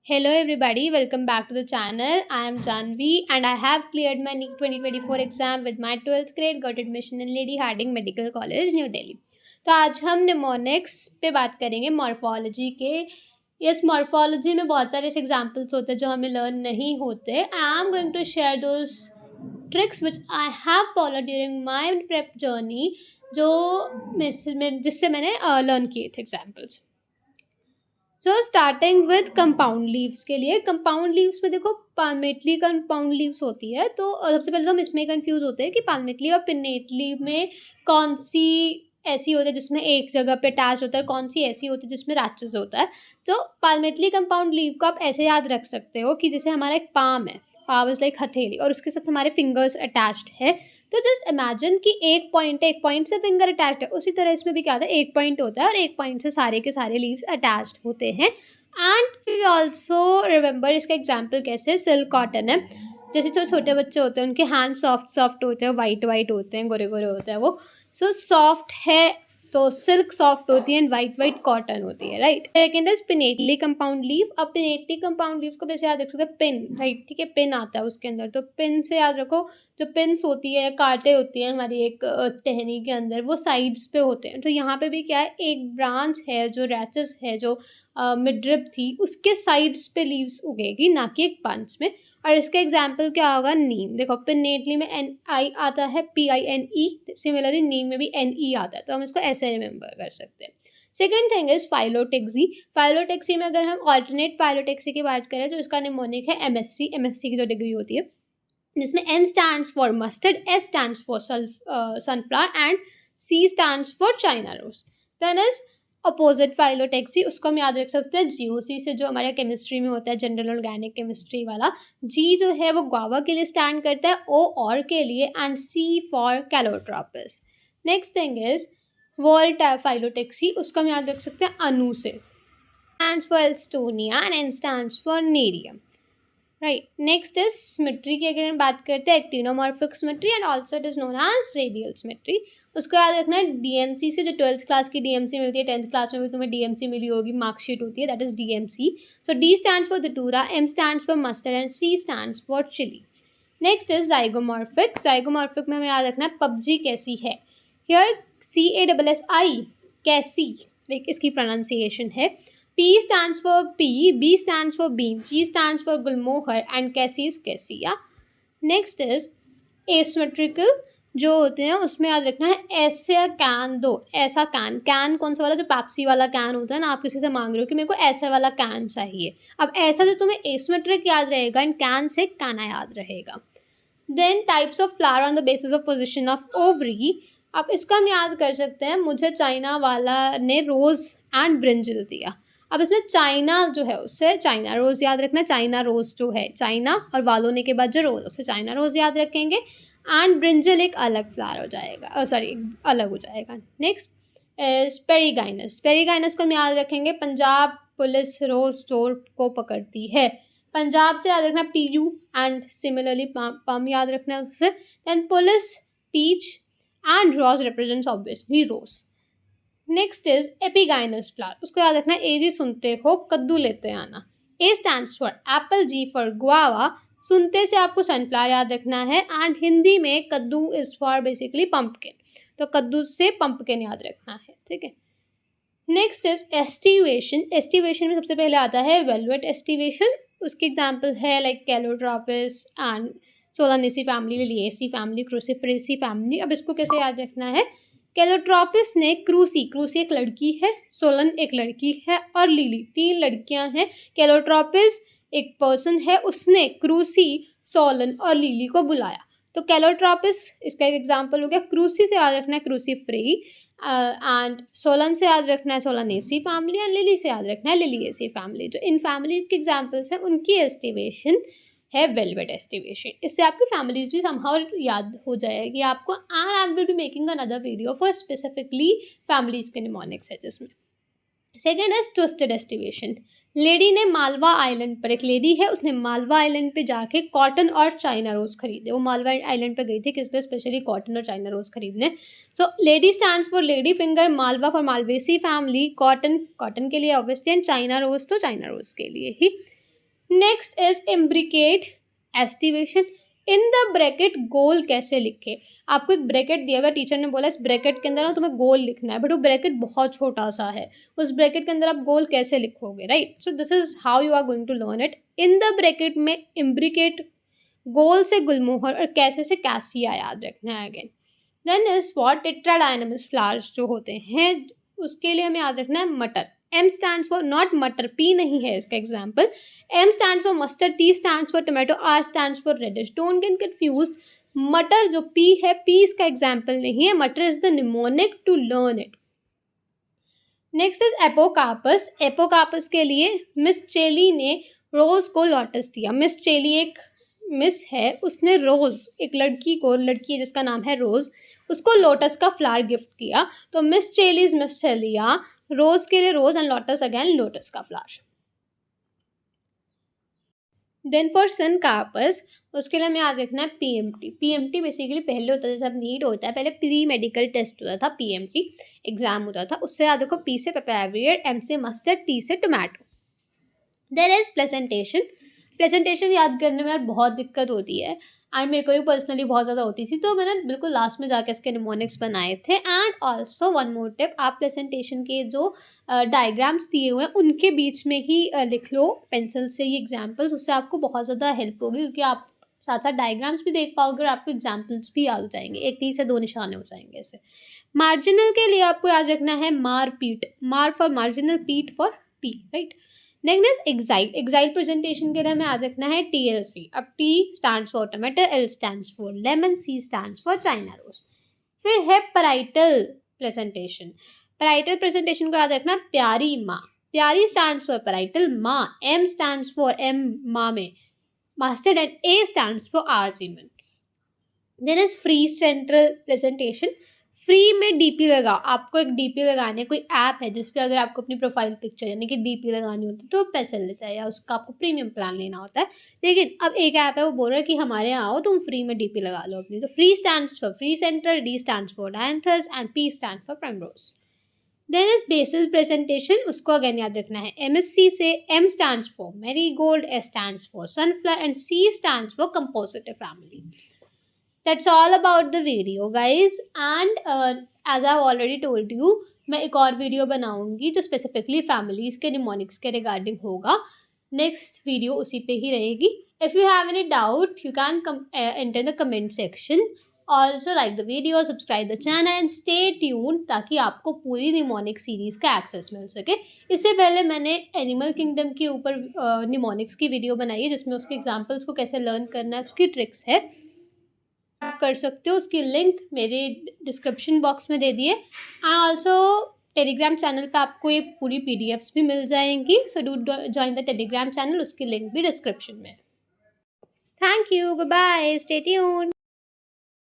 Hello everybody, welcome back to the channel. I am Janvi and I have cleared my NEET 2024 exam with my 12th grade, got admission in Lady Harding Medical College, New Delhi. तो आज हम mnemonics पे बात करेंगे morphology के। Yes, morphology में बहुत सारे ऐसे एग्जाम्पल्स होते हैं जो हमें लर्न नहीं होते। I am going to share those tricks which I have follow during my prep journey, जो जिससे मैंने लर्न किए थे examples. So starting with compound leaves के लिए, कंपाउंड लीव्स में देखो पाल्मेटली कंपाउंड लीव्स होती है। तो सबसे पहले तो हम इसमें कंफ्यूज होते हैं कि पाल्मेटली और पिनेटली में कौन सी ऐसी होती है जिसमें एक जगह पे अटैच होता है, कौन सी ऐसी होती है जिसमें रैचेस होता है। तो पाल्मेटली कंपाउंड लीव को आप ऐसे याद रख सकते हो कि जैसे हमारा एक पाम है, पाम इज लाइक हथेली, और उसके साथ हमारे फिंगर्स अटैच्ड है। तो जस्ट इमेजिन कि एक पॉइंट से फिंगर अटैच्ड है, उसी तरह इसमें भी क्या होता है, एक पॉइंट होता है और एक पॉइंट से सारे के सारे लीव्स अटैच्ड होते हैं। एंड वी ऑल्सो रिमेंबर इसका एग्जाम्पल कैसे, सिल्क कॉटन है। जैसे जो छोटे बच्चे होते हैं उनके हैंड सॉफ्ट सॉफ्ट होते हैं, वाइट वाइट होते हैं, गोरे गोरे होते हैं वो। सो सॉफ्ट है तो सिल्क सॉफ्ट होती है एंड वाइट वाइट कॉटन होती है, right. Second is pinnately compound leave. अब पिनेटली कंपाउंड लीव को वैसे याद रख सकते हैं पिन, राइट, ठीक है, पिन आता है उसके अंदर। तो पिन से याद रखो, जो पिन्स होती है, कांटे होती है हमारी एक टहनी के अंदर, वो साइड्स पे होते हैं। तो यहाँ पे भी क्या है, एक ब्रांच है जो रैचेस है, जो मिडरिब थी, उसके साइड्स पे लीव्स उगेगी, ना कि एक बंच में। और इसका एग्जाम्पल क्या होगा, नीम। देखो पिनेटली में एन आई आता है, PINE। सिमिलरली नीम में भी NE आता है, तो हम इसको ऐसे रिमेंबर कर सकते हैं। Second thing is phyllotaxy. Phyllotaxy में अगर हम ऑल्टरनेट फाइलोटेक्सी की बात करें तो इसका निमोनिक है MSc की जो डिग्री होती है, जिसमें M stands for mustard, S stands for sunflower and C stands for China rose. Then is opposite phyllotaxy, उसको हम याद रख सकते हैं GOC से, जो हमारे केमिस्ट्री में होता है, जनरल ऑर्गेनिक केमिस्ट्री वाला। G जो है वो गुआवा के लिए स्टैंड करता है, O और के लिए, and C for calotropis. Next thing is whorled phyllotaxy, उसको हम याद रख सकते हैं अनु से। Stands for alstonia and N stands for nerium, right. Next is symmetry की अगर हम बात करते हैं, actinomorphic symmetry and also it is known as radial symmetry. उसको याद रखना है DMC से, जो 12th क्लास की DMC मिलती है, 10th क्लास में भी तुम्हें DMC मिली होगी, मार्कशीट होती है, that is DMC। So D stands for datura, M stands for mustard and C stands for chilli. Next is zygomorphic. Zygomorphic में हमें याद रखना है पबजी कैसी है, हियर CASSI, कैसी, लाइक इसकी प्रोनाउंसिएशन है। P stands for pea, B stands for bean, G stands for gulmohar and Cassie is cassia. Next is asymmetrical, जो होते हैं उसमें याद रखना है ऐसे कैन दो, ऐसा कैन। कैन कौन सा वाला, जो पेप्सी वाला कैन होता है ना, आप किसी से मांग रहे हो कि मेरे को ऐसा वाला कैन चाहिए। अब ऐसा से तुम्हें एसिमेट्रिक याद रहेगा एंड कैन से कैना याद रहेगा। Then types of flower on the basis of position of ovary. अब इसको हम याद कर सकते हैं, मुझे चाइना वाला ने रोज एंड ब्रिंजल दिया। अब इसमें चाइना जो है उससे चाइना रोज याद रखना, चाइना रोज जो है चाइना और वालों ने के बाद जो रोज, उससे चाइना रोज याद रखेंगे, एंड ब्रिंजल एक अलग फ्लावर हो जाएगा, सॉरी अलग हो जाएगा। Next is perigynous. पेरीगाइनस को हम याद रखेंगे, पंजाब पुलिस रोज चोर को पकड़ती है। पंजाब से याद रखना PU एंड सिमिलरली पम याद रखना है उससे। Then police peach and rose represents obviously rose. Next is epigynous flower, उसको याद रखना, A जी सुनते हो, कद्दू लेते आना। A stands for Apple, G for guava. सुनते से आपको सनफ्लावर याद रखना है, एंड हिंदी में कद्दू इज फॉर बेसिकली पंपकिन, तो कद्दू से पंपकिन याद रखना है, ठीक है। Next is aestivation. एस्टिवेशन में सबसे पहले आता है वेलवेट एस्टिवेशन। उसके एग्जाम्पल है like calotropis and solanaceae family, liliaceae family, cruciferaceae family. अब इसको कैसे याद रखना है, कैलोट्रोपिस ने क्रूसी एक लड़की है, सोलन एक लड़की है, और लिली, 3 लड़कियां हैं। कैलोट्रोपिस एक पर्सन है, उसने क्रूसी, सोलन और लिली को बुलाया, तो कैलोट्रोपिस इसका एक एग्जाम्पल हो गया। क्रूसी से याद रखना है क्रूसीफ्री, एंड सोलन से याद रखना है सोलानेसी फैमिली, एंड लिली से याद रखना है लिलिएसी फैमिली। जो इन फैमिलीज के एग्जाम्पल्स हैं उनकी एस्टिवेशन है वेलवेट एस्टिवेशन। इससे आपकी फैमिलीज भी समहाउ याद हो जाएगी आपको, and I will be making another video for specifically families के निमोनिक्स है जिसमें। सेकेंड है ट्विस्टेड एस्टिवेशन। लेडी ने मालवा आइलैंड पर, एक लेडी है उसने मालवा आइलैंड पे जाके कॉटन और चाइना रोज खरीदे। वो मालवा आइलैंड पे गई थी किस लिए, स्पेशली कॉटन और चाइना रोज खरीदने। So lady stands for lady finger, malva for malvaceae family, cotton cotton के लिए ऑब्वियसली, एंड चाइना रोज तो चाइना रोज के लिए ही। Next is imbricate aestivation. In the bracket गोल कैसे लिखे? आपको एक ब्रैकेट दिया हुआ, टीचर ने बोला इस ब्रैकेट के अंदर ना तुम्हें गोल लिखना है, बट वो ब्रैकेट बहुत छोटा सा है, उस ब्रैकेट के अंदर आप गोल कैसे लिखोगे, right? So this is how you are going to learn it. In the bracket में इम्ब्रिकेट, गोल से गुलमोहर और कैसे से कैसिया याद रखना है again. Then is what tetradynamous flowers जो होते हैं उसके लिए हमें याद रखना है मटर। एम स्टैंड्स फॉर नॉट मटर, पी नहीं है इसका एग्जाम्पल। M stands for mustard, T stands for tomato, R stands for radish. Don't get confused. मटर जो पी है, पी इसका एग्जाम्पल नहीं है, मटर is the mnemonic to learn it. Next is apocarpous. Apocarpous के लिए मिस चेली ने रोज को लोटस दिया। मिस चेली एक मिस है, उसने रोज, एक लड़की को, लड़की जिसका नाम है रोज, उसको लोटस का फ्लावर गिफ्ट किया। तो मिस चेलीज मिस चेलिया, रोज के लिए rose and lotus again lotus का flower. Then for syncarpous, उसके लिए हमें याद रखना है पीएमटी। पीएमटी बेसिकली पहले होता था, जैसे अब नीट होता है, पहले प्री मेडिकल टेस्ट होता था, पीएमटी एग्जाम होता था। उससे याद रखो, पी से पेपरवेट, एम से मस्टर्ड, टी से tomato. There is presentation. Presentation याद करने में यार बहुत दिक्कत होती है, एंड मेरे को भी पर्सनली बहुत ज़्यादा होती थी, तो मैंने बिल्कुल लास्ट में जाके इसके निमोनिक्स बनाए थे। And also one more tip, आप प्रेजेंटेशन के जो डायग्राम्स दिए हुए हैं उनके बीच में ही लिख लो पेंसिल से ये एग्जाम्पल्स, उससे आपको बहुत ज़्यादा हेल्प होगी, क्योंकि आप साथ साथ डायग्राम्स भी देख पाओगे और आपको एग्जाम्पल्स भी याद हो जाएंगे, एक तीर से दो निशाने हो जाएंगे ऐसे। मार्जिनल के लिए आपको याद रखना है मार पीट, मार फॉर मार्जिनल, पीट for pea, right? Next is axile. Axile presentation के लिए हमें याद रखना है TLC। अब T stands for tomato, L stands for lemon, C stands for China rose. फिर है पैराइटल प्रेजेंटेशन। पैराइटल प्रेजेंटेशन को याद रखना प्यारी माँ। प्यारी स्टैंड्स फॉर पैराइटल, माँ, M स्टैंड्स फॉर M माँ में mustard, and A stands for argemone. Then is free central presentation. Free में डीपी लगाओ, आपको एक डीपी लगाने, कोई ऐप है जिसपे अगर आपको अपनी प्रोफाइल पिक्चर यानी कि डीपी लगानी होती है तो पैसे लेता है, या उसका आपको प्रीमियम प्लान लेना होता है। लेकिन अब एक ऐप है वो बोल रहा है कि हमारे यहाँ आओ, तुम फ्री में डीपी लगा लो अपनी। तो free stands for free central, D stands for dianthus, and P stand for primrose. Then is basis presentation, उसको अगेन याद रखना है MSC से M stands for marigold, S stands for sunflower, and C stands for compositae family. That's all about the video guys, and as I've already told you, मैं एक और video बनाऊंगी जो स्पेसिफिकली फैमिलीज के निमोनिक्स के regarding होगा। Next video उसी पे ही रहेगी। If you have any doubt you can enter the comment section. Also like the video, subscribe the channel and stay tune, ताकि आपको पूरी निमोनिक सीरीज का एक्सेस मिल सके। इससे पहले मैंने एनिमल किंगडम के ऊपर निमोनिक्स की वीडियो बनाई है, जिसमें उसके एग्जाम्पल्स को कैसे लर्न करना है, उसकी ट्रिक्स है, आप कर सकते हो। उसकी लिंक मेरे डिस्क्रिप्शन बॉक्स में दे दिए। एंड ऑल्सो टेलीग्राम चैनल पे आपको ये पूरी PDFs भी मिल जाएंगी, so do join the Telegram channel, उसकी लिंक भी डिस्क्रिप्शन में। Thank you, bye bye, stay tuned.